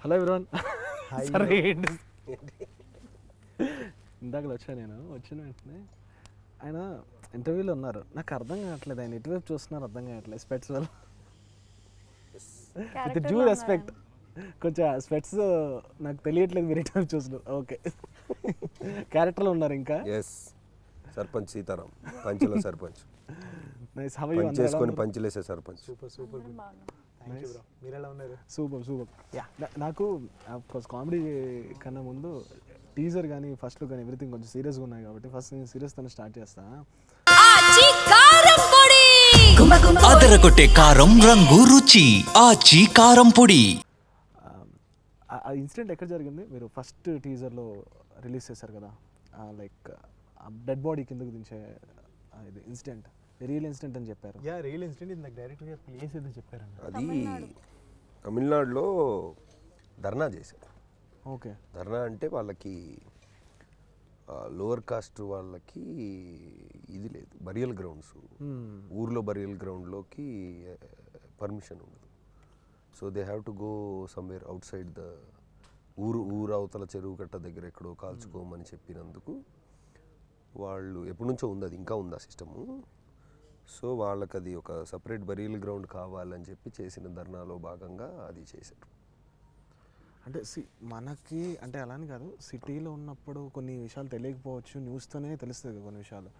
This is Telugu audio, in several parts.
Hello everyone. హాయ్. సరే ఇందాకలు వచ్చా నేను వచ్చిన వెంటనే ఆయన ఇంటర్వ్యూలో ఉన్నారు. నాకు అర్థం కావట్లేదు, ఆయన ఎటువైపు చూస్తున్నారు అర్థం కావట్లేదు. స్పెట్స్ వల్ల విత్ డ్యూ రెస్పెక్ట్ కొంచెం స్పెట్స్ నాకు తెలియట్లేదు, మీరు ఎటువైపు చూస్తున్నారు. ఓకే, క్యారెక్టర్లో ఉన్నారు ఇంకా. ఎస్, సర్పంచ్ సీతారాం, పంచలో సర్పంచ్, నైస్. చేసుకొని పంచలేసే sarpanch. Super super thank you bro. మీరు ఎలా ఉన్నారు? Super super. నాకు కామెడీ కన్నా ముందు టీజర్ కానీ ఫస్ట్ లుక్ కానీ ఎవ్రీథింగ్ కొంచెం సీరియస్గా ఉన్నాయి కాబట్టి ఫస్ట్ నేను సీరియస్తో స్టార్ట్ చేస్తాను. అదరగొట్టే కారం రంగు రుచి ఆచి కారం పొడి. ఆ ఇన్సిడెంట్ ఎక్కడ జరిగింది? మీరు ఫస్ట్ టీజర్లో రిలీజ్ చేశారు కదా, లైక్ డెడ్ బాడీ కిందకు దించే ఇది ఇన్సిడెంట్, రియల్ ఇన్సిడెంట్ అని చెప్పారు. Yeah, real incident. ఇది నాకు డైరెక్ట్గా ప్లేస్ ఏదో చెప్పారండి. అది తమిళనాడులో ధర్నా చేశారు. ఓకే. ధర్నా అంటే వాళ్ళకి లోవర్ కాస్ట్ వాళ్ళకి ఇది లేదు, బరియల్ గ్రౌండ్స్, ఊర్లో బరియల్ గ్రౌండ్లోకి పర్మిషన్ ఉండదు. So they have to go somewhere out side the ఊరు అవతల చెరువు కట్ట దగ్గర ఎక్కడో కాల్చుకోమని చెప్పినందుకు వాళ్ళు ఎప్పటి నుంచో ఉంది, అది ఇంకా ఉంది ఆ సిస్టము. సో వాళ్ళకి అది ఒక సపరేట్ బరియల్ గ్రౌండ్ కావాలని చెప్పి చేసిన ధర్నాలో భాగంగా అది చేశారు. అంటే మనకి అంటే అలా అని కాదు, సిటీలో ఉన్నప్పుడు కొన్ని విషయాలు తెలియకపోవచ్చు, న్యూస్తోనే తెలుస్తుంది కొన్ని విషయాలు.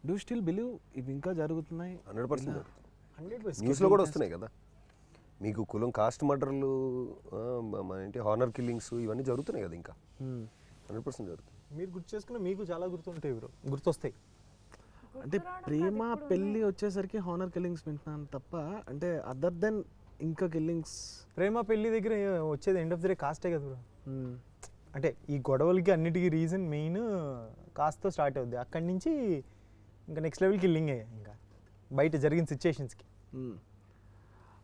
డూ స్టిల్ బిలీవ్ ఇవి ఇంకా జరుగుతున్నాయి? 100% 100% న్యూస్లో కూడా వస్తున్నాయి కదా మీకు. కులం కాస్ట్ మర్డర్లు ఏంటి హానర్ కిల్లింగ్స్ ఇవన్నీ జరుగుతున్నాయి కదా, ఇంకా 100% జరుగుతుంది. మీరు గుర్తు చేసుకున్న మీకు చాలా గుర్తుంటాయి బ్రో, గుర్తొస్తాయి. అంటే ప్రేమ పెళ్ళి వచ్చేసరికి హానర్ కిల్లింగ్స్ వింటున్నాను తప్ప, అంటే అదర్ దెన్ ఇంకా కిల్లింగ్స్. ప్రేమ పెళ్లి దగ్గర వచ్చేది ఎండ్ ఆఫ్ ది డే కాస్టే కదా బ్రో. అంటే ఈ గొడవలకి అన్నిటికీ రీజన్ మెయిన్ కాస్ట్తో స్టార్ట్ అవుద్ది. అక్కడి నుంచి ఇంకా నెక్స్ట్ లెవెల్ కిల్లింగ్ అయ్యాయి ఇంకా బయట జరిగిన సిచ్యుయేషన్స్కి.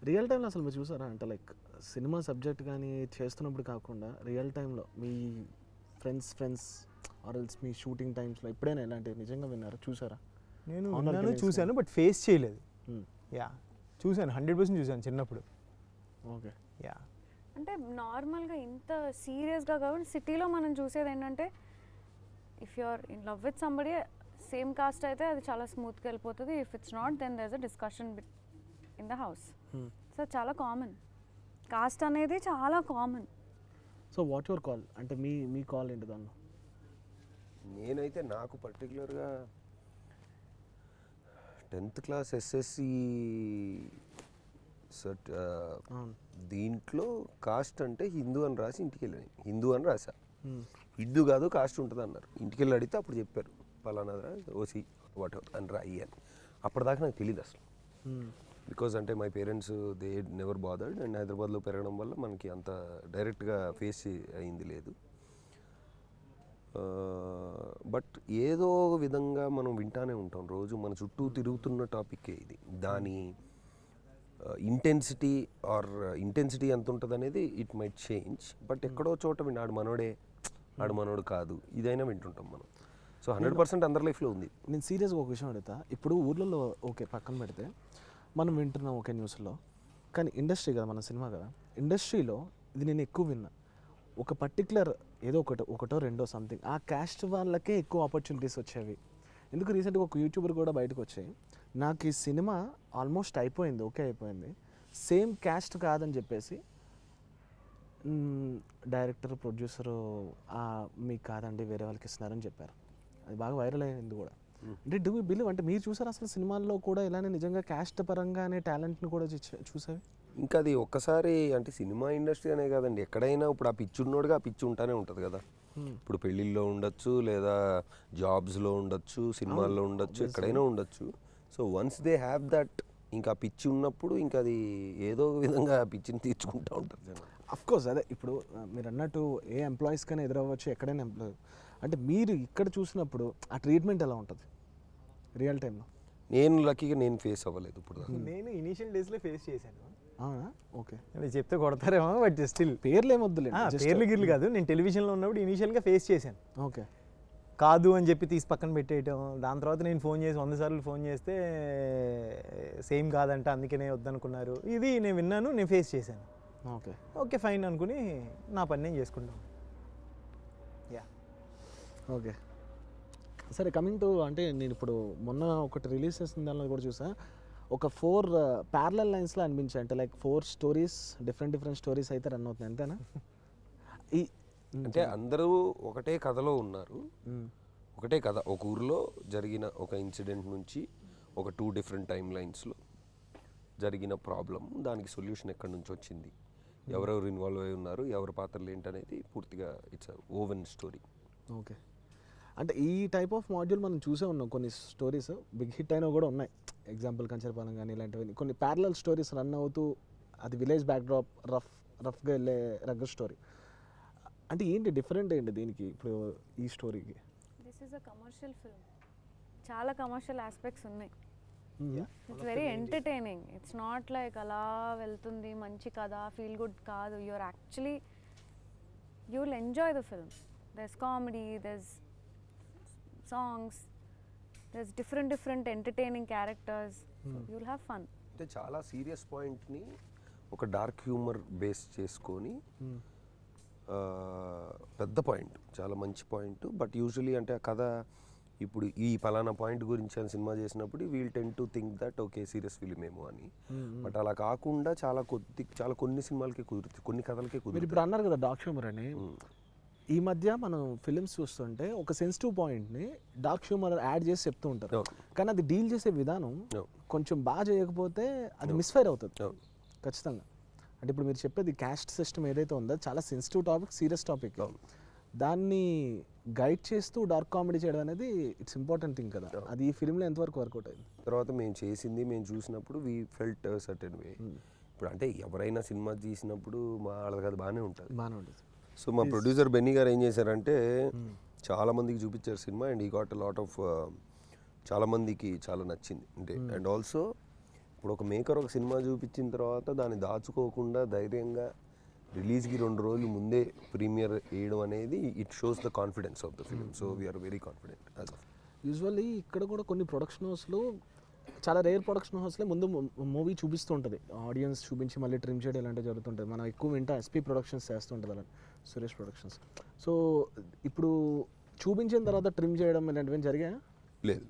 రియల్ టైంలో అసలు మీరు చూసారా? అంటే లైక్ సినిమా సబ్జెక్ట్ కానీ చేస్తున్నప్పుడు కాకుండా రియల్ టైంలో మీ ఫ్రెండ్స్ ఆర్ ఎల్స్ మీ షూటింగ్ టైమ్స్లో ఎప్పుడైనా ఇలాంటివి నిజంగా విన్నారా, చూసారా? నేను విన్నాను, చూశాను, బట్ ఫేస్ చేయలేదు. యా, చూశాను, 100% చూశాను చిన్నప్పుడు. ఓకే. యా, అంటే నార్మల్గా ఇంత సీరియస్గా కాబట్టి సిటీలో మనం చూసేది ఏంటంటే if you are in love with somebody same caste అయితే అది చాలా స్మూత్గా వెళ్ళిపోతుంది. If it's not then there is a discussion in the house. So చాలా కామన్, కాస్ట్ అనేది చాలా common. So what your call, అంటే మీ కాల్ ఏంటి దానిలో? నేనైతే నాకు పర్టికులర్గా 10th క్లాస్ ఎస్ఎస్సి దీంట్లో కాస్ట్ అంటే హిందూ అని రాసి ఇంటికి వెళ్ళాను. హిందూ అని రాసా, హిందూ కాదు కాస్ట్ ఉంటుంది అన్నారు. ఇంటికి వెళ్ళి అడిగితే అప్పుడు చెప్పారు పలానా ఓసి వాట్ ఎవర్ అని రాయి అని. అప్పటిదాకా నాకు తెలియదు అసలు, బికాజ్ అంటే my parents they never bothered. And హైదరాబాద్లో పెరగడం వల్ల మనకి అంత డైరెక్ట్గా ఫేస్ అయింది లేదు. బట్ ఏదో విధంగా మనం వింటానే ఉంటాం, రోజు మన చుట్టూ తిరుగుతున్న టాపిక్కే ఇది. దాని ఇంటెన్సిటీ ఎంత ఉంటుంది అనేది ఇట్ మైట్ చేంజ్, బట్ ఎక్కడో చోట ఆడు మనోడు కాదు ఇదైనా వింటుంటాం మనం. సో 100% అందరి లైఫ్లో ఉంది. నేను సీరియస్గా ఒక విషయం అడుగుతా. ఇప్పుడు ఊర్లలో ఓకే పక్కన పెడితే మనం వింటున్నాం ఓకే న్యూస్లో, కానీ ఇండస్ట్రీ కదా, మన సినిమా కదా, ఇండస్ట్రీలో ఇది నేను ఎక్కువ విన్నా. ఒక పర్టికులర్ ఏదో ఒకటో రెండో సంథింగ్ ఆ క్యాస్ట్ వాళ్ళకే ఎక్కువ ఆపర్చునిటీస్ వచ్చేవి. ఎందుకు రీసెంట్గా ఒక యూట్యూబర్ కూడా బయటకు వచ్చాయి, నాకు ఈ సినిమా ఆల్మోస్ట్ అయిపోయింది, ఓకే అయిపోయింది, సేమ్ క్యాస్ట్ కాదని చెప్పేసి డైరెక్టర్ ప్రొడ్యూసరు మీకు కాదండి వేరే వాళ్ళకి ఇస్తున్నారని చెప్పారు. అది బాగా వైరల్ అయ్యింది కూడా. అంటే డూ యూ బిలీవ్, అంటే మీరు చూసారు అసలు సినిమాల్లో కూడా ఇలానే నిజంగా క్యాస్ట్ పరంగానే టాలెంట్ని కూడా చూసేవి? ఇంకా అది ఒక్కసారి అంటే సినిమా ఇండస్ట్రీ అనే కాదండి, ఎక్కడైనా ఇప్పుడు ఆ పిచ్చి ఉన్నోడుగా ఆ పిచ్చి ఉంటానే ఉంటుంది కదా. ఇప్పుడు పెళ్ళిళ్ళలో ఉండొచ్చు, లేదా జాబ్స్లో ఉండొచ్చు, సినిమాల్లో ఉండొచ్చు, ఎక్కడైనా ఉండొచ్చు. So once they have that, ఇంకా పిచ్చి ఉన్నప్పుడు ఇంకా అది ఏదో విధంగా పిచ్చిని తీర్చుకుంటూ ఉంటారు. అఫ్కోర్స్ అదే ఇప్పుడు మీరు అన్నట్టు ఏ ఎంప్లాయీస్ కైనా ఎదురవ్వచ్చు, ఎక్కడైనా ఎంప్లాయీ. అంటే మీరు ఇక్కడ చూసినప్పుడు ఆ ట్రీట్మెంట్ ఎలా ఉంటుంది రియల్ టైంలో? నేను లక్కీగా నేను ఫేస్ అవ్వలేదు ఇప్పుడు. నేను ఇనీషియల్ డేస్లో ఫేస్ చేశాను. అవునా? ఓకే. నేను చెప్తే కొడతారేమో, బట్ స్టిల్ పేర్లు ఏమొద్దులే, పేర్లు గిర్లు కాదు. నేను టెలివిజన్లో ఉన్నప్పుడు ఇనీషియల్గా ఫేస్ చేశాను. ఓకే. కాదు అని చెప్పి తీసి పక్కన పెట్టేయటం. దాని తర్వాత నేను ఫోన్ చేసి 100 సార్లు ఫోన్ చేస్తే సేమ్ కాదంట, అందుకనే వద్దనుకున్నారు. ఇది నేను విన్నాను, నేను ఫేస్ చేశాను. ఓకే. ఓకే ఫైన్ అనుకుని నా పని నేను చేసుకుంటాం. Yeah okay. సరే, కమింగ్ టు అంటే నేను ఇప్పుడు మొన్న ఒకటి రిలీజ్ చేసిన దానిలో కూడా చూసా, ఒక 4 ప్యారలల్ లైన్స్లో అనిపించాయి. అంటే లైక్ 4 స్టోరీస్, డిఫరెంట్ స్టోరీస్ అయితే రన్ అవుతున్నాయి, అంతేనా? ఈ అంటే అందరూ ఒకటే కథలో ఉన్నారు. ఒకటే కథ, ఒక ఊరిలో జరిగిన ఒక ఇన్సిడెంట్ నుంచి ఒక 2 డిఫరెంట్ టైమ్ లైన్స్లో జరిగిన ప్రాబ్లం, దానికి సొల్యూషన్ ఎక్కడి నుంచి వచ్చింది, ఎవరెవరు ఇన్వాల్వ్ అయి ఉన్నారు, ఎవరి పాత్రలు ఏంటనేది పూర్తిగా ఇట్స్ ఓవెన్ స్టోరీ. ఓకే. అంటే ఈ టైప్ ఆఫ్ మాడ్యూల్ మనం చూసే ఉన్నాం, కొన్ని స్టోరీస్ బిగ్ హిట్ అయినా కూడా ఉన్నాయి. ఎగ్జాంపుల్ కంచరపాలెం కానీ ఇలాంటివి కొన్ని ప్యారలల్ స్టోరీస్ రన్ అవుతూ, అది విలేజ్ బ్యాక్డ్రాప్ రఫ్గా వెళ్ళే రగ్గర్ స్టోరీ. అంటే ఏంటి డిఫరెంట్ ఏంటి దీనికి ఇప్పుడు ఈ స్టోరీకి? This is a commercial film, చాలా కమర్షియల్ ఆస్పెక్ట్స్ ఉన్నాయి. It's very entertaining. It's not like అలా వెళ్తుంది మంచి కథ ఫీల్ గుడ్ కాదు. You're actually you will enjoy the film. There's comedy, there's songs, there's different entertaining characters. You will have fun. అంటే చాలా సీరియస్ పాయింట్ని ఒక డార్క్ హ్యూమర్ బేస్ చేసుకొని, పెద్ద పాయింట్, చాలా మంచి పాయింట్. బట్ యూజువలీ అంటే ఆ కథ ఇప్పుడు ఈ పలానా పాయింట్ గురించి అని సినిమా చేసినప్పుడు we'll tend to think that okay serious film ఏమో అని. బట్ అలా కాకుండా చాలా కొన్ని సినిమాలకి కుదురుతుంది, కొన్ని కథలకే మీరు కుదురుతుంది. ఇప్పుడు అన్నారు కదా డార్క్ హ్యూమర్ అని. ఈ మధ్య మనం ఫిలిమ్స్ చూస్తుంటే ఒక సెన్సిటివ్ పాయింట్ని డార్క్ హ్యూమర్ యాడ్ చేసి చెప్తూ ఉంటారు, కానీ అది డీల్ చేసే విధానం కొంచెం బాగా చేయకపోతే అది మిస్ఫైర్ అవుతుంది ఖచ్చితంగా. అంటే ఇప్పుడు మీరు చెప్పేది క్యాస్ట్ సిస్టమ్ ఏదైతే ఉందో చాలా సెన్సిటివ్ టాపిక్, సీరియస్ టాపిక్, దాన్ని గైడ్ చేస్తూ డార్క్ కామెడీ చేయడం అనేది ఇట్స్ ఇంపార్టెంట్ థింగ్ కదా. అది ఈ ఫిల్మ్లో ఎంతవరకు వర్కౌట్ అయింది? తర్వాత మేము చూసినప్పుడు వీ ఫెల్ట్ సర్టెన్ వే. ఇప్పుడు అంటే ఎవరైనా సినిమా తీసినప్పుడు మా వాళ్ళకి అది బాగానే ఉంటుంది. సో మా ప్రొడ్యూసర్ బెన్నీ గారు ఏం చేశారంటే చాలా మందికి చూపించారు సినిమా, అండ్ ఈ గాట్ అ లాట్ ఆఫ్, చాలా మందికి చాలా నచ్చింది. అంటే అండ్ ఆల్సో ఇప్పుడు ఒక మేకర్ ఒక సినిమా చూపించిన తర్వాత దాన్ని దాచుకోకుండా ధైర్యంగా రిలీజ్కి 2 రోజులు ముందే ప్రీమియర్ వేయడం అనేది it shows the confidence of the film. So we're very confident as of. Usually ఇక్కడ కూడా కొన్ని ప్రొడక్షన్ హౌస్లో, చాలా రేర్ ప్రొడక్షన్ హౌస్లో ముందు మూవీ చూపిస్తూ ఉంటుంది, ఆడియన్స్ చూపించి మళ్ళీ ట్రిమ్ చేయడం ఇలాంటివి జరుగుతుంటుంది. మనం ఎక్కువ వింటా ఎస్పీ ప్రొడక్షన్స్ చేస్తుంటుంది అలా, సురేష్ ప్రొడక్షన్స్. సో ఇప్పుడు చూపించిన తర్వాత ట్రిమ్ చేయడం ఇలాంటివి జరిగాయా? లేదు,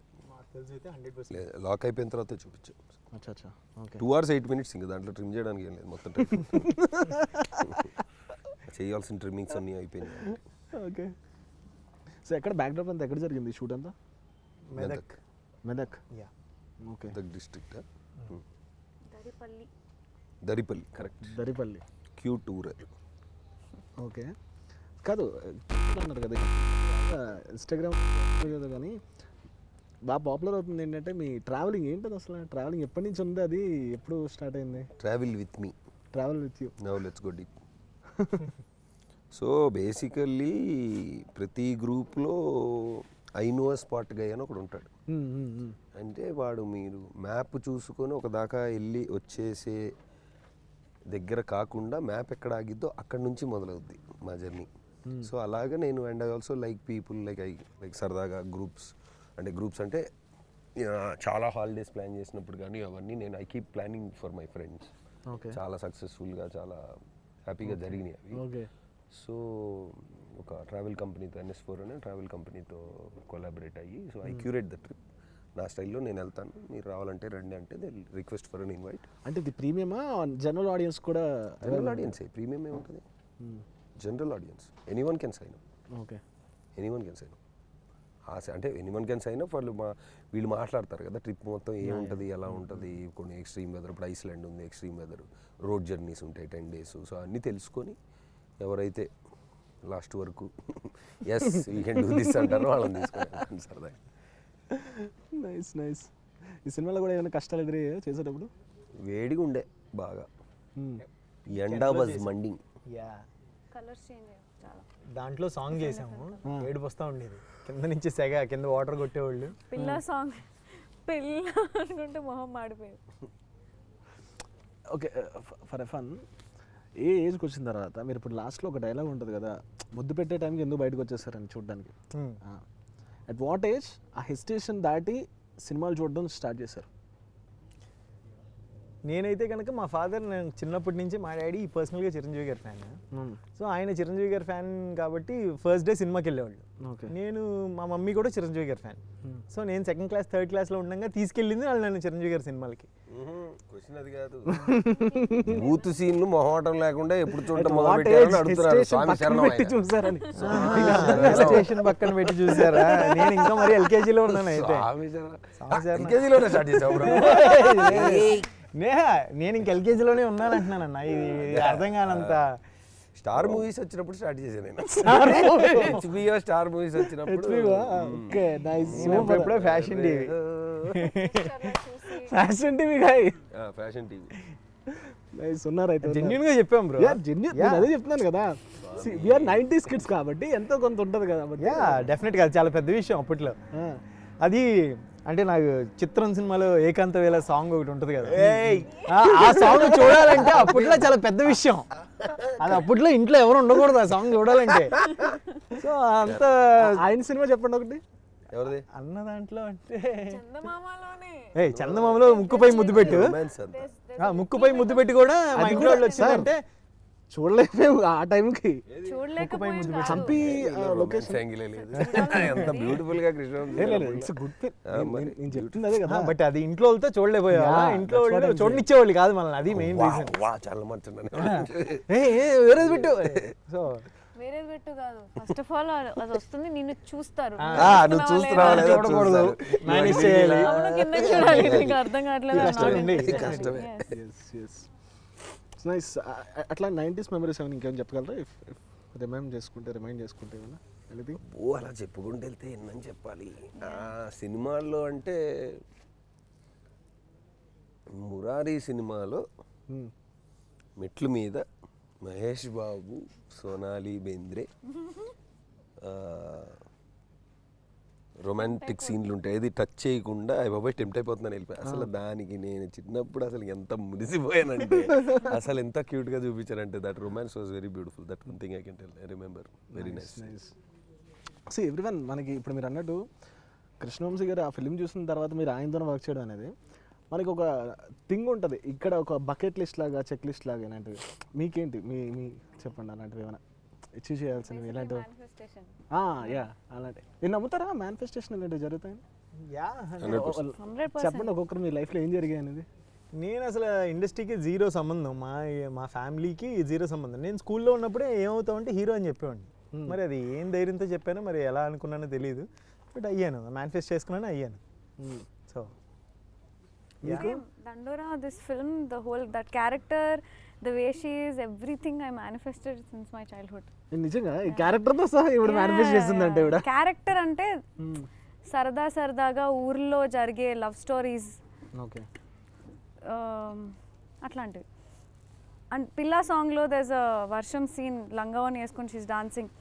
తెలిసి అయితే 100% లేదు, లాక్ అయిపోయిన తర్వాత చూపించాం. అచ్చా, ఓకే. 2 hours 8 minutes ఇంకా దాంట్లో ట్రిమ్ చేయడానికి ఏం లేదు, మొత్తం చేయాల్సిన ట్రిమ్మింగ్స్ అన్నీ అయిపోయినాయి. ఓకే. సో ఎక్కడ బ్యాక్డ్రాప్ అంతా ఎక్కడ జరిగింది షూట్ అంతా? Medak. Yeah okay. Medak district, Daripalli. Correct, Daripalli. Cute ఊర్. ఓకే. కాదు అన్నారు కదా ఇన్స్టాగ్రామ్ కానీ బాగా పాపులర్ అవుతుంది ఏంటంటే మీ ట్రావెలింగ్ ఏంటది అసలు? ట్రావెలింగ్ ఎప్పటి నుంచి ఉంది, అది ఎప్పుడు స్టార్ట్ అయింది? Travel with me, travel with you. Now let's go deep. So basically ప్రతి గ్రూప్లో ఐనోవా స్పాట్ గై అని ఒకడు ఉంటాడు. అంటే వాడు మీరు మ్యాప్ చూసుకొని ఒక దాకా వెళ్ళి వచ్చేసే దగ్గర కాకుండా మ్యాప్ ఎక్కడ ఆగిద్దో అక్కడి నుంచి మొదలవుద్ది మా జర్నీ. సో అలాగా నేను and I also like people like సరదాగా గ్రూప్స్ అంటే చాలా హాలిడేస్ ప్లాన్ చేసినప్పుడు కానీ అవన్నీ నేను I keep planning for my friends. చాలా సక్సెస్ఫుల్గా చాలా హ్యాపీగా జరిగినాయి అవి. ఓకే. సో ఒక ట్రావెల్ కంపెనీతో NS4 అనే ట్రావెల్ కంపెనీతో కొలాబరేట్ అయ్యి, so I curate the trip. నా స్టైల్లో నేను వెళ్తాను, మీరు రావాలంటే రండి అంటే they request for an invite. అంటే ఇది ప్రీమియమా జనరల్ ఆడియన్స్ కూడా? జనరల్ ఆడియన్సే, ప్రీమియం ఏముంటుంది, general audience. Anyone can sign up. Okay. Anyone can sign up. అంటే ఎనీవన్ కెన్ సైన్ అప్. వీళ్ళు మాట్లాడతారు కదా ట్రిప్ మొత్తం ఏముంటుంది, ఎలా ఉంటుంది, కొన్ని ఎక్స్ట్రీమ్ వెదర్, ఇప్పుడు ఐస్లాండ్ ఉంది ఎక్స్ట్రీమ్ వెదర్, రోడ్ జర్నీస్ ఉంటాయి 10 days. సో అన్నీ తెలుసుకొని ఎవరైతే లాస్ట్ వరకు yes we can do this అంటారో వాళ్ళని తీసుకొని సరదా. నైస్. ఈ సినిమాలో కూడా ఏమైనా కష్టాలు ఎదురయ్యాయా చేసేటప్పుడు? వేడిగా ఉండే బాగా, ఎండా వాజ్ మండింగ్. యా కలర్స్ చేంజ్ అయ్యాయి చాలా. దాంట్లో సాంగ్ చేసాము, ఏడుపు వస్తూ ఉండేది, కింద నుంచి సెగ, కింద వాటర్ కొట్టేవాళ్ళు. పిల్ల సాంగ్ అనుకుంటే మొహం మాడిపోయింది. ఓకే. ఫర్ ఫన్ ఏ ఏజ్కి వచ్చిన తర్వాత మీరు ఇప్పుడు లాస్ట్లో ఒక డైలాగ్ ఉంటుంది కదా, ముద్దు పెట్టే టైంకి ఎందుకు బయటకు వచ్చేస్తారని చూడడానికి, అట్ వాట్ ఏజ్ ఆ హెసిటేషన్ దాటి సినిమాలు చూడడం స్టార్ట్ చేశారు? నేనైతే కనుక మా ఫాదర్ నేను చిన్నప్పటి నుంచి మా డాడీ పర్సనల్గా చిరంజీవి గారి ఫ్యాన్. సో ఆయన చిరంజీవి గారి ఫ్యాన్ కాబట్టి ఫస్ట్ డే సినిమాకి వెళ్ళేవాళ్ళు. ఓకే. నేను మా మమ్మీ కూడా చిరంజీవి గారి ఫ్యాన్. సో నేను సెకండ్ క్లాస్ థర్డ్ క్లాస్లో ఉండగా తీసుకెళ్ళింది వాళ్ళు నన్ను చిరంజీవి గారి సినిమాలకి. క్వశ్చన్ అది కాదు. బూత్ సీన్లు మొహమాటం లేకుండా ఎప్పుడు చూడటం మొదలుపెట్టారని అడుగుతున్నారు. స్వామి శరణం ఆయన. చూసారని స్టేషన్ పక్కన పెట్టి చూసారా? నేను ఇంకా మరి ఎల్కేజీలో ఉన్నాను అయితే. స్వామి శరణం. LKG లోనే స్టార్ట్ చేసావు బ్రో. నేను ఇంక ఎల్కేజీలోనే ఉన్నాను అంటున్నానన్న. ఇది అర్థం కానంత. స్టార్ మూవీస్ వచ్చినప్పుడు స్టార్ట్ చేశాను నేను. HBO స్టార్ మూవీస్ వచ్చినప్పుడు. Okay nice. ఎప్పుడో fashion TV. Fashion TV guy. Fashion TV. Nice ఉన్నారు అయితే. జెన్యూన్ గా చెప్పాం బ్రో. నేను అదే చెప్తున్నాను కదా, వీఆర్ 90s కిడ్స్ కాబట్టి ఎంతో కొంత ఉంటుంది కదా. డెఫినెట్ గా చాలా పెద్ద విషయం అప్పట్లో అది. అంటే నాకు చిత్రం సినిమాలో ఏకాంత వేళ సాంగ్ ఒకటి ఉంటుంది కదా, ఆ సాంగ్ చూడాలంటే అప్పట్లో చాలా పెద్ద విషయం. అది అప్పట్లో ఇంట్లో ఎవరు ఉండకూడదు ఆ సాంగ్ చూడాలంటే. సో అంత ఆయన సినిమా చెప్పండి ఒకటి. ఎవరిది అన్న దాంట్లో అంటే చందమామలోనే చందమామలో ముక్కుపై ముద్దు పెట్టు. రొమాన్స్ అంతా. ముక్కుపై ముద్దు పెట్టి కూడా మా ఇంట్లో వాళ్ళు వచ్చిందంటే చూడలేము ఆ టైంకి. చూడలేకపోయింది. చంపి లొకేషన్ యాంగిలే లేదు. ఎంత బ్యూటిఫుల్ గా కృష్ణ. It's good fill. నేను చెప్తుంది అదే కదా. బట్ అది ఇంట్లో వాళ్ళతో చూడలేకపోయా. Yeah, ఇంట్లో that's what వాళ్ళు I'm చూడనిచ్చేవాళ్ళు కాదు మనల్ని. అది మెయిన్ రీజన్. వా చాలా మంచి. వేరేది పెట్టు. సో వేరేది పెట్టు కాదు, ఫస్ట్ ఆఫ్ ఆల్ అది వస్తుంది నిన్ను చూస్తారు. నువ్వు చూస్తున్నావా లేదా చూడకూడదు, మేనేజ్ చేయాలి. అవును, కిందకి చూడాలి. నీకు అర్థం కావట్లేదు. కష్టమండి. కష్టమే. నైస్. అట్లా 90s మెమరీస్ ఏమైనా ఇంకేమైనా చెప్పగలరా? రిమైండ్ చేసుకుంటే ఏమైనా ఎనీథింగ్? ఓ అలా చెప్పుకుంటూ వెళ్తే ఎన్నని చెప్పాలి. సినిమాల్లో అంటే మురారి సినిమాలో మెట్ల మీద మహేష్ బాబు, సోనాలి బేంద్రే రొమాంటిక్ సీన్లు ఉంటాయి. ఏది టచ్ చేయకుండా అవి బాబాయ్ టెంప్ట్ అయిపోతున్నాను వెళ్ళిపోయి. అసలు దానికి నేను చిన్నప్పుడు అసలు ఎంత మురిసిపోయానంటే, అసలు ఎంత క్యూట్గా చూపించారంటే that romance was very beautiful. That one thing I can tell. I remember very nice. So everyone మనకి ఇప్పుడు మీరు అన్నట్టు కృష్ణవంశీ గారు ఆ ఫిల్మ్ చూసిన తర్వాత మీరు ఆయనతో వర్క్ చేయడం అనేది మనకి ఒక థింగ్ ఉంటుంది. ఇక్కడ ఒక బకెట్ లిస్ట్ లాగా, చెక్ లిస్ట్ లాగా ఇలాంటివి. మీకేంటి మీ చెప్పండి అలాంటివి ఏమైనా అచీవ్ చేయాల్సినవి ఇలాంటివి? యా అలాంటి. నేను నమ్ముతారా మేనిఫెస్టేషన్ ఇలాంటివి జరుగుతాయని? చెప్పండి ఒక్కొక్కరు మీ లైఫ్లో ఏం జరిగాయి అనేది. నేను అసలు ఇండస్ట్రీకి జీరో సంబంధం. మా ఫ్యామిలీకి జీరో సంబంధం. నేను స్కూల్లో ఉన్నప్పుడే ఏమవుతామంటే హీరో అని చెప్పేవాడిని. మరి అది ఏం ధైర్యంతో చెప్పానో మరి ఎలా అనుకున్నానో తెలియదు. బట్ అయ్యాను, మేనిఫెస్ట్ చేసుకున్నాను, అయ్యాను. So Dandora, this film, the whole that character, the way she is, everything I manifested since my childhood. నిజంగా ఈ క్యారెక్టర్తో సహా ఇప్పుడు మేనిఫెస్ట్ చేస్తుందంటే కూడా. క్యారెక్టర్ అంటే సరదాగా ఊర్లో జరిగే లవ్ స్టోరీస్, ఓకే, అట్లాంటివి. అండ్ పిల్లా సాంగ్లో there's a వర్షం సీన్, లంగావని వేసుకొని she's dancing.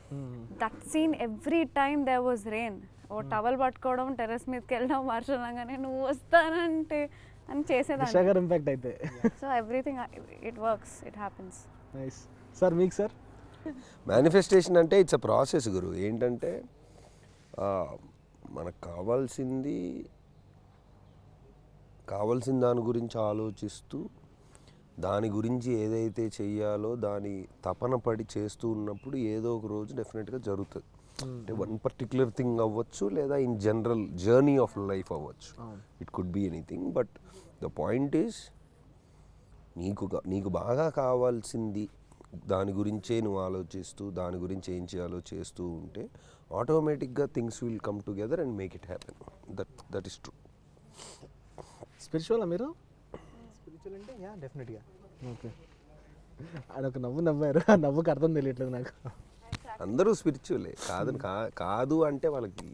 That scene every time there was rain, ఓ టవల్ పట్టుకోవడం, టెర్రస్ మీదకి వెళ్ళడం, వర్షం లాగానే నువ్వు వస్తానంటే అని చేసేదాన్ని. ఇంపాక్ట్ అయితే. So everything it works, it happens. Nice. Sir మీకు సార్? మేనిఫెస్టేషన్ అంటే ఇట్స్ అ ప్రాసెస్ గురు. ఏంటంటే మనకు కావాల్సిన దాని గురించి ఆలోచిస్తూ దాని గురించి ఏదైతే చెయ్యాలో దాని తపన పడి చేస్తూ ఉన్నప్పుడు ఏదో ఒక రోజు డెఫినెట్గా జరుగుతుంది. అంటే వన్ పర్టిక్యులర్ థింగ్ అవ్వచ్చు, లేదా in general journey of life అవ్వచ్చు. It could be anything. But the point is నీకు బాగా కావాల్సింది దాని గురించే నువ్వు ఆలోచిస్తూ దాని గురించి ఏం చేయాలో చేస్తూ ఉంటే ఆటోమేటిక్గా things will come together and make it happen. That is true. Spiritual మీరు? స్పిరిచువల్ అంటే యా డెఫినెట్గా. ఓకే. అదొక నవ్వారు. ఆ నవ్వుకి అర్థం తెలియట్లేదు నాకు. అందరూ స్పిరిచువలే కాదు అంటే వాళ్ళకి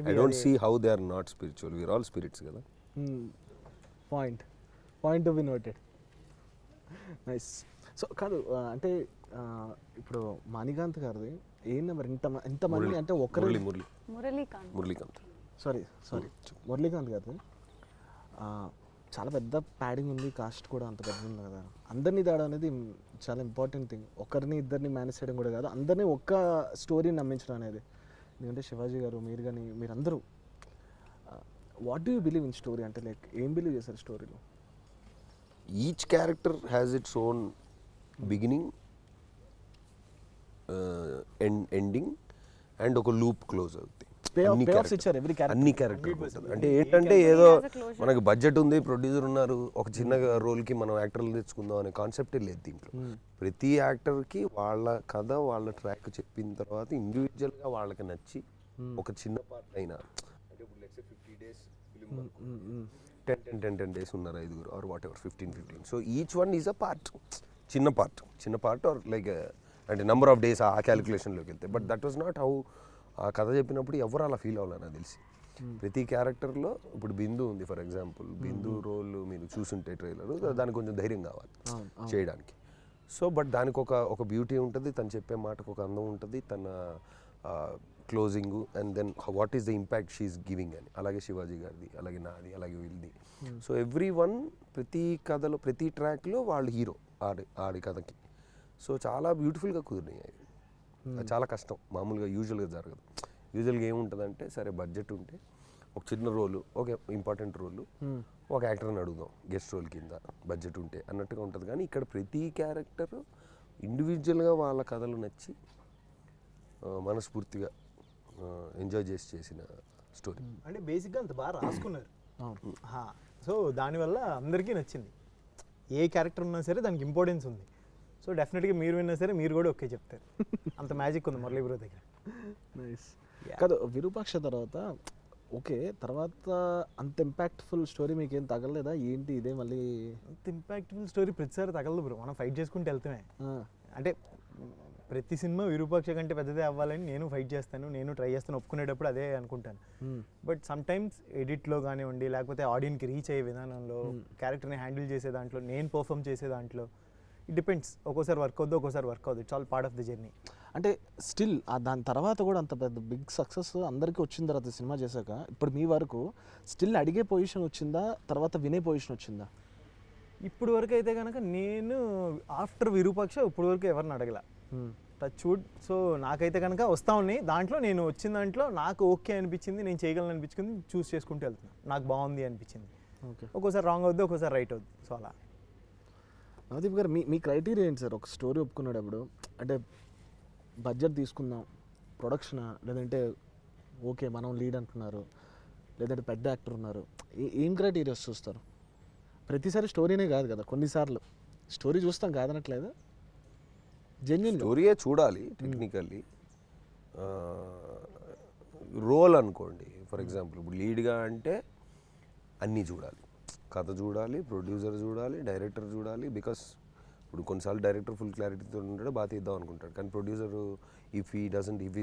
I don't see how they are not spiritual. We are all spirits కదా. Point to be noted. Nice. So కాదు అంటే ఇప్పుడు మణికాంత్ గారిది ఏం నెంబర్ ఇంతమంది అంటే ఒకరు? మురళీకాంత్. సారీ మురళీకాంత్ గారిది చాలా పెద్ద ప్యాడింగ్ ఉంది, కాస్ట్ కూడా అంత పెద్ద ఉంది కదా. అందరినీ తేడా అనేది చాలా ఇంపార్టెంట్ థింగ్. ఒకరిని ఇద్దరిని మేనేజ్ చేయడం కూడా కాదు, అందరినీ ఒక్క స్టోరీని నమ్మించడం అనేది. ఎందుకంటే శివాజీ గారు, మీరు కానీ, మీరందరూ what do you believe in story? అంటే లైక్ ఏం బిలీవ్ చేశారు స్టోరీలో? Each character has its own beginning, ending and ఒక లూప్ క్లోజ్ అవుతాయి. payoffs ఇచ్చారు every character. అన్ని క్యారెక్టర్ అంటే ఏంటంటే ఏదో మనకి బడ్జెట్ ఉంది, ప్రొడ్యూసర్ ఉన్నారు, ఒక చిన్న రోల్కి మనం యాక్టర్లు తెచ్చుకుందాం అనే కాన్సెప్టే లేదు దీంట్లో. ప్రతి యాక్టర్కి వాళ్ళ కథ వాళ్ళ ట్రాక్ చెప్పిన తర్వాత ఇండివిజువల్గా వాళ్ళకి నచ్చి ఒక చిన్న పార్ట్ అయినా, అంటే ఇప్పుడు let's say 50 days film 10 days ఉన్నారు ఐదుగురు or whatever 15. So each one is a part, చిన్న పార్ట్ ఆర్ లైక్ అంటే నెంబర్ ఆఫ్ డేస్ ఆ క్యాలిక్యులేషన్లోకి వెళ్తే. But that was not how ఆ కథ చెప్పినప్పుడు ఎవరు అలా ఫీల్ అవ్వాలి నాకు తెలిసి. ప్రతి క్యారెక్టర్లో ఇప్పుడు బిందు ఉంది ఫర్ ఎగ్జాంపుల్, బిందు రోల్ మీరు చూసుంటే ట్రైలర్, దానికి కొంచెం ధైర్యం కావాలి చేయడానికి. సో బట్ దానికి ఒక బ్యూటీ ఉంటుంది, తను చెప్పే మాటకు ఒక అందం ఉంటుంది, తన closing and then what is the impact she's giving అని. అలాగే శివాజీ గారిది, అలాగే నాది, అలాగే వీళ్ళది. సో ఎవ్రీ వన్ ప్రతి కథలో ప్రతి ట్రాక్లో వాళ్ళు హీరో ఆడి కథకి. సో చాలా బ్యూటిఫుల్గా కుదిరినాయి అవి. అది చాలా కష్టం, మామూలుగా యూజువల్గా జరగదు. యూజువల్గా ఏముంటుందంటే సరే బడ్జెట్ ఉంటే ఒక చిన్న రోలు, ఒక ఇంపార్టెంట్ రోలు, ఒక యాక్టర్ని అడుగుదాం గెస్ట్ రోల్ కింద బడ్జెట్ ఉంటే అన్నట్టుగా ఉంటుంది. కానీ ఇక్కడ ప్రతి క్యారెక్టర్ ఇండివిజువల్గా వాళ్ళ కథలు నచ్చి మనస్ఫూర్తిగా ఎంజాయ్ చేసిన స్టోరీ. అంటే బేసిక్గా అంత బాగా రాసుకున్నారు. సో దానివల్ల అందరికీ నచ్చింది. ఏ క్యారెక్టర్ ఉన్నా సరే దానికి ఇంపార్టెన్స్ ఉంది. సో డెఫినెట్గా మీరు విన్నా సరే మీరు కూడా ఓకే చెప్తారు. అంత మ్యాజిక్ ఉంది మురళీ బ్రో దగ్గర. నైస్. కాదు విరూపాక్ష తర్వాత ఓకే, తర్వాత అంత ఇంపాక్ట్ఫుల్ స్టోరీ మీకు ఏం తగలలేదా ఏంటి ఇదే మళ్ళీ? అంత ఇంపాక్ట్ఫుల్ స్టోరీ ప్రతిసారి తగలదు బ్రో, మనం ఫైట్ చేసుకుంటూ వెళ్తామే. అంటే ప్రతి సినిమా విరూపాక్ష కంటే పెద్దదే అవ్వాలని నేను ఫైట్ చేస్తాను, నేను ట్రై చేస్తాను, ఒప్పుకునేటప్పుడు అదే అనుకుంటాను. బట్ సమ్టైమ్స్ ఎడిట్లో కానివ్వండి, లేకపోతే ఆడియన్కి రీచ్ అయ్యే విధానంలో, క్యారెక్టర్ని హ్యాండిల్ చేసే దాంట్లో, నేను పర్ఫామ్ చేసే దాంట్లో ఇట్ డిపెండ్స్. ఒక్కోసారి వర్క్ అవుద్దు, ఒక్కోసారి వర్క్ అవుద్దు. It's all part of the journey. అంటే స్టిల్ దాని తర్వాత కూడా అంత పెద్ద బిగ్ సక్సెస్ అందరికీ వచ్చిన తర్వాత సినిమా చేశాక ఇప్పుడు మీ వరకు స్టిల్ అడిగే పొజిషన్ వచ్చిందా, తర్వాత వినే పొజిషన్ వచ్చిందా? ఇప్పుడు వరకు అయితే కనుక నేను ఆఫ్టర్ విరూపాక్ష ఇప్పుడు వరకు ఎవరిని అడగల, టచ్ వుడ్. సో నాకైతే కనుక వస్తా ఉన్నాయి, దాంట్లో నేను వచ్చిన దాంట్లో నాకు ఓకే అనిపించింది, నేను చేయగలను అనిపించింది, చూస్ చేసుకుంటూ వెళ్తున్నాను. నాకు బాగుంది అనిపించింది. ఓకే, ఒక్కోసారి రాంగ్ అవుద్ది, ఒక్కోసారి రైట్ అవుద్ది. సో అలా. నవదీప్ గారు మీ క్రైటీరియా ఏంటి సార్? ఒక స్టోరీ ఒప్పుకునేటప్పుడు అంటే బడ్జెట్ తీసుకుందాం, ప్రొడక్షనా, లేదంటే ఓకే మనం లీడ్ అంటున్నారు, లేదంటే పెద్ద యాక్టర్ ఉన్నారు, ఏం క్రైటీరియాస్ చూస్తారు? ప్రతిసారి స్టోరీనే కాదు కదా, కొన్నిసార్లు స్టోరీ చూస్తాం కాదనట్లేదు, జెన్యున్ స్టోరీయే చూడాలి. టెక్నికల్లీ రోల్ అనుకోండి ఫర్ ఎగ్జాంపుల్, ఇప్పుడు లీడ్గా అంటే అన్నీ చూడాలి, కథ చూడాలి, ప్రొడ్యూసర్ చూడాలి, డైరెక్టర్ చూడాలి. బికాస్ ఇప్పుడు కొన్నిసార్లు డైరెక్టర్ ఫుల్ క్లారిటీతో ఉంటాడు, బాగా తీద్దాం అనుకుంటాడు, కానీ producer if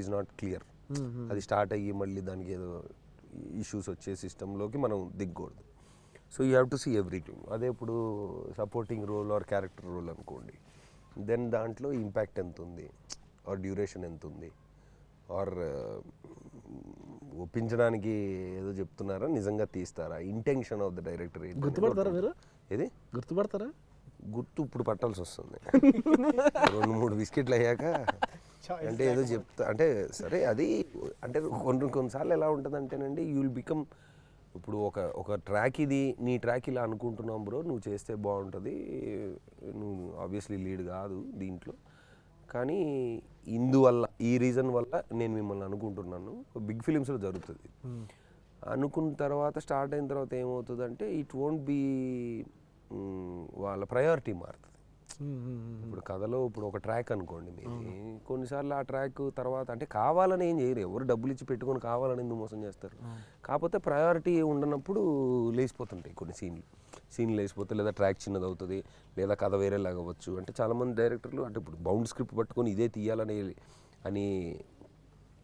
is not clear, అది స్టార్ట్ అయ్యి మళ్ళీ దానికి ఏదో ఇష్యూస్ వచ్చే సిస్టంలోకి మనం దిగకూడదు. So you have to see everything. అదే ఇప్పుడు supporting role or character role అనుకోండి, దెన్ దాంట్లో ఇంపాక్ట్ ఎంత ఉంది, ఆర్ డ్యూరేషన్ ఎంత ఉంది, ఆర్ ఒప్పించడానికి ఏదో చెప్తున్నారా, నిజంగా తీస్తారా, ఇంటెన్షన్ ఆఫ్ ద డైరెక్టర్ ఏంటి, గుర్తుపడతారా మీరు? ఏది గుర్తుపడతారా? గుర్తు ఇప్పుడు పట్టాల్సి వస్తుంది. 2-3 బిస్కెట్లు అయ్యాక అంటే ఏదో చెప్తా అంటే సరే. అది అంటే కొన్నిసార్లు ఎలా ఉంటుంది అంటేనండి, యూ విల్ బికమ్, ఇప్పుడు ఒక ట్రాక్ ఇది నీ ట్రాక్ ఇలా అనుకుంటున్నాం బ్రో, నువ్వు చేస్తే బాగుంటుంది, నువ్వు ఆబ్వియస్లీ లీడ్ కాదు దీంట్లో, కానీ ఇందువల్ల ఈ రీజన్ వల్ల నేను మిమ్మల్ని అనుకుంటున్నాను. బిగ్ ఫిలిమ్స్లో జరుగుతుంది. అనుకున్న తర్వాత స్టార్ట్ అయిన తర్వాత ఏమవుతుందంటే ఇట్ వోంట్ బీ, వాళ్ళ ప్రయారిటీ మారుతుంది. ఇప్పుడు కథలో ఇప్పుడు ఒక ట్రాక్ అనుకోండి మీది, కొన్నిసార్లు ఆ ట్రాక్ తర్వాత అంటే కావాలని ఏం చేయరు, ఎవరు డబ్బులు ఇచ్చి పెట్టుకొని కావాలని ఎందుకు మోసం చేస్తారు. కాకపోతే ప్రయారిటీ ఉండనప్పుడు లేచిపోతుంటాయి కొన్ని సీన్లు లేచిపోతే, లేదా ట్రాక్ చిన్నది అవుతుంది, లేదా కథ వేరేలాగా అవ్వచ్చు. అంటే చాలామంది డైరెక్టర్లు అంటే ఇప్పుడు బౌండ్ స్క్రిప్ట్ పట్టుకొని ఇదే తీయాలని అని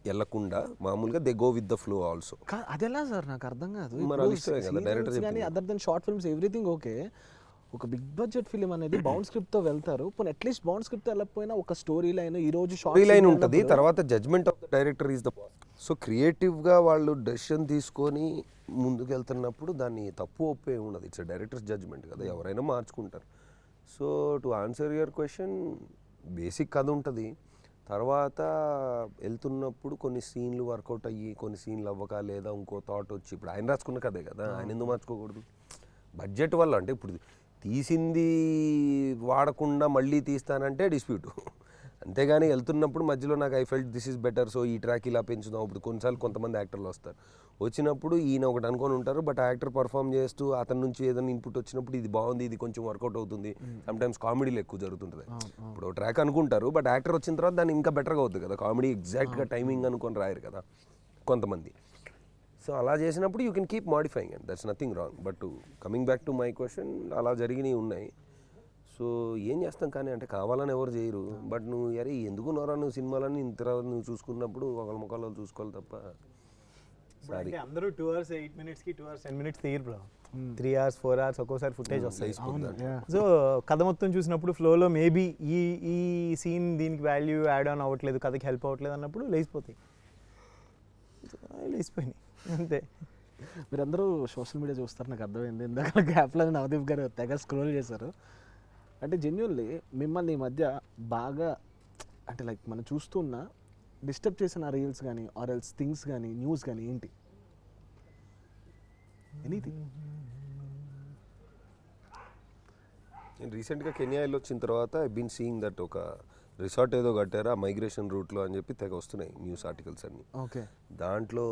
వెళ్ళకుండా మామూలుగా they go with the flow also. అదెలా సార్ నాకు అర్థం కాదు. మరి అది ఇష్టమే కదా డైరెక్టర్ కానీ other than short films everything okay, ఒక బిగ్ బడ్జెట్ ఫిలిం అనేది బౌండ్ స్క్రిప్ట్తో వెళ్తారు, పోనీ అట్లీస్ట్ బౌండ్ స్క్రిప్ట్ వెళ్ళకపోయినా ఒక స్టోరీ లైన్, ఈ రోజు స్టోరీ లైన్ ఉంటుంది, తర్వాత judgement of the director is the boss. So క్రియేటివ్గా వాళ్ళు డెసిషన్ తీసుకొని ముందుకు వెళ్తున్నప్పుడు దాన్ని తప్పు ఒప్పే ఉండదు, ఇట్స్ డైరెక్టర్స్ జడ్జ్మెంట్ కదా, ఎవరైనా మార్చుకుంటారు. So to answer your question, basic కథ ఉంటుంది, తర్వాత వెళ్తున్నప్పుడు కొన్ని సీన్లు వర్కౌట్ అయ్యి కొన్ని సీన్లు అవ్వక, లేదా ఇంకో థాట్ వచ్చి, ఇప్పుడు ఆయన రాసుకున్న కథే కదా, ఆయన ఎందుకు మార్చుకోకూడదు బడ్జెట్ వల్ల. అంటే ఇప్పుడు తీసింది వాడకుండా మళ్ళీ తీస్తానంటే డిస్ప్యూట్. అంతేగాని వెళ్తున్నప్పుడు మధ్యలో నాకు I felt this is better, so ఈ ట్రాక్ ఇలా పెంచుదాం. ఇప్పుడు కొన్నిసార్లు కొంతమంది యాక్టర్లు వస్తారు, వచ్చినప్పుడు ఈయన ఒకటి అనుకొని ఉంటారు, బట్ ఆ యాక్టర్ పర్ఫామ్ చేస్తూ అతని నుంచి ఏదైనా ఇన్పుట్ వచ్చినప్పుడు ఇది బాగుంది, ఇది కొంచెం వర్కౌట్ అవుతుంది. సమ్టైమ్స్ కామెడీలు ఎక్కువ జరుగుతుంటుంది. ఇప్పుడు ట్రాక్ అనుకుంటారు, బట్ యాక్టర్ వచ్చిన తర్వాత దాన్ని ఇంకా బెటర్గా అవుతుంది కదా. కామెడీ ఎగ్జాక్ట్గా టైమింగ్ అనుకొని రాయరు కదా కొంతమంది. సో అలా చేసినప్పుడు you can keep modifying and that's nothing wrong. But coming back to my question, అలా జరిగినవి ఉన్నాయి. సో ఏం చేస్తాం కానీ, అంటే కావాలని ఎవరు చేయరు. బట్ నువ్వు అరే ఎందుకు నోరా నువ్వు సినిమాలని ఇంత నువ్వు చూసుకున్నప్పుడు ఒకళ్ళ ముఖాలు చూసుకోవాలి తప్ప. సారీ, అంటే అందరూ 2 hours 8 minutesకి 2 hours 10 minutes తీయరు బ్రో. 3 hours 4 hours ఒక్కోసారి ఫుటేజ్ వస్తాయి. సో కథ మొత్తం చూసినప్పుడు ఫ్లోలో మేబీ ఈ సీన్ దీనికి వాల్యూ యాడ్ ఆన్ అవ్వట్లేదు, కథకి హెల్ప్ అవ్వట్లేదు అన్నప్పుడు లేచిపోతాయి. లేచిపోయినాయి అంతే. మీరందరూ సోషల్ మీడియా చూస్తారు, నాకు అర్థమైంది. ఇందాక గ్యాప్లో నవదీప్ గారు తెగ స్క్రోల్ చేశారు. అంటే జెన్యున్లీ మిమ్మల్ని ఈ మధ్య బాగా అంటే లైక్ మనం చూస్తున్న డిస్టర్బ్ చేసిన రీల్స్ కానీ ఆర్ ఎల్స్ థింగ్స్ కానీ న్యూస్ కానీ ఏంటి? ఎనీథింగ్? నేను రీసెంట్గా కెన్యా వెళ్ళి వచ్చిన తర్వాత ఐ బీన్ సీయింగ్ దట్ ఒక రిసార్ట్ ఏదో కట్టారు ఆ మైగ్రేషన్ రూట్లో అని చెప్పి తెగ వస్తున్నాయి న్యూస్ ఆర్టికల్స్ అన్నీ. ఓకే. దాంట్లో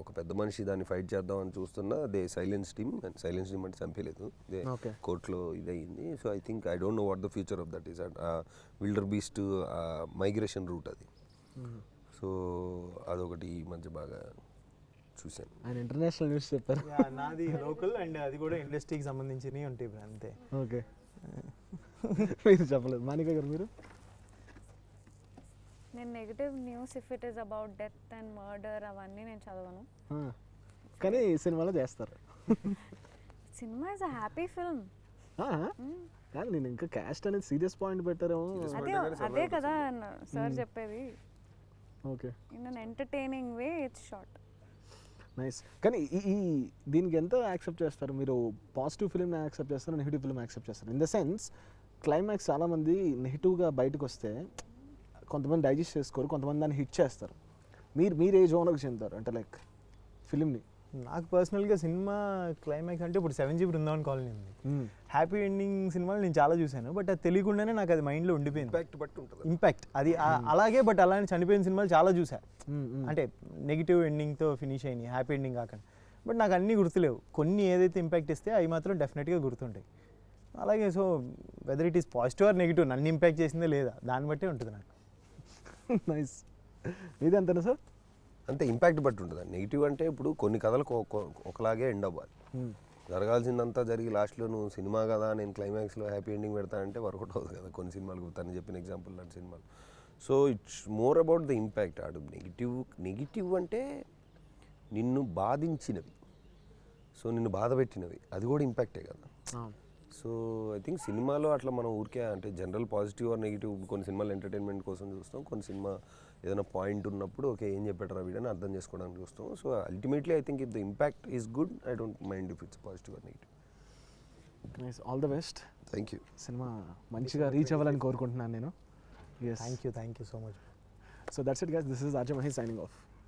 ఒక పెద్ద మనిషి దాన్ని ఫైట్ చేద్దామని చూస్తున్నా దే సైలెన్స్ టీమ్ అంటే చంపేలేదు, దే కోర్టులో ఇదయింది. So I think I don't know what the future of that is. Wildebeest migration route అది. సో అదొకటి ఈ మధ్య బాగా చూశాను. ఆయన ఇంటర్నేషనల్ న్యూస్ చెప్పారు. నాది లోకల్ అండ్ అది కూడా ఇండస్ట్రీకి సంబంధించినవి ఉంటాయి అంతే. ఓకే. మీరు చెప్పలేదు. మానికా గారు మీరు? నేను negative news if it is about death and murder అవన్నీ నేను చదవను. కానీ సినిమాలో చేస్తారు. Cinema is a happy film. కానీ నేను ఇంకా క్యాస్ట్ అనేది సీరియస్ పాయింట్ పెట్టారేమో. అదే కదా సార్ చెప్పేది. Okay. In an entertaining way it's short. Nice. కానీ ఈ దీనికి ఎంత యాక్సెప్ట్ చేస్తారు మీరు? పాజిటివ్ ఫిలిం యాక్సెప్ట్ చేస్తారు, నెగిటివ్ ఫిలిం యాక్సెప్ట్ చేస్తారు? ఇన్ ద సెన్స్ క్లైమాక్స్ చాలామంది నెగిటివ్గా బయటకు వస్తే కొంతమంది డైజెస్ట్ చేసుకోరు, కొంతమంది దాన్ని హిట్ చేస్తారు. మీరు ఏ జోనర్కి చెందుతారు అంటే లైక్ ఫిలింని? నాకు పర్సనల్గా సినిమా క్లైమాక్స్ అంటే ఇప్పుడు 7G బృందావన్ కాలనీ ఉంది, హ్యాపీ ఎండింగ్ సినిమాలు నేను చాలా చూశాను. బట్ అది తెలియకుండానే నాకు అది మైండ్లో ఉండిపోయింది. ఇంపాక్ట్ అది అలాగే. బట్ అలానే చనిపోయిన సినిమాలు చాలా చూసా, అంటే నెగిటివ్ ఎండింగ్తో ఫినిష్ అయినాయి, హ్యాపీ ఎండింగ్ కాకుండా. బట్ నాకు అన్నీ గుర్తులేవు. కొన్ని ఏదైతే ఇంపాక్ట్ ఇస్తే అవి మాత్రం డెఫినెట్గా గుర్తుంటాయి. అలాగే so whether it is positive or negative నన్ను ఇంపాక్ట్ చేసిందే లేదా దాన్ని బట్టే ఉంటుంది నాకు. నైస్. ఇది అంతేనా సార్? అంతే, ఇంపాక్ట్ బట్టి ఉంటుంది. నెగిటివ్ అంటే ఇప్పుడు కొన్ని కథలకు ఒకలాగే ఎండ్ అవ్వాలి. జరగాల్సిందంతా జరిగి లాస్ట్లో నువ్వు సినిమా కదా నేను క్లైమాక్స్లో హ్యాపీ ఎండింగ్ పెడతానంటే వర్కౌట్ అవుతుంది కదా. కొన్ని సినిమాలు తను చెప్పిన ఎగ్జాంపుల్ లాంటి సినిమాలు. So it's more about the impact. ఆడు నెగిటివ్ అంటే నిన్ను బాధించినవి, సో నిన్ను బాధ పెట్టినవి, అది కూడా ఇంపాక్టే కదా. సో ఐ థింక్ సినిమాలో అట్లా మనం ఊరికే అంటే జనరల్ పాజిటివ్ ఆర్ నెగిటివ్ కొన్ని సినిమాలు ఎంటర్టైన్మెంట్ కోసం చూస్తాం, కొన్ని సినిమా ఏదైనా పాయింట్ ఉన్నప్పుడు ఓకే ఏం చెప్పాడు వీడని అర్థం చేసుకోవడానికి చూస్తాం. So ultimately I think if the impact is good I don't mind if it's positive or negative. Nice. All the best. Thank you. Cinema మంచిగా రీచ్ అవ్వాలని కోరుకుంటున్నాను నేను. Thank you so much. So that's it guys, this is Arjun Mahi signing off.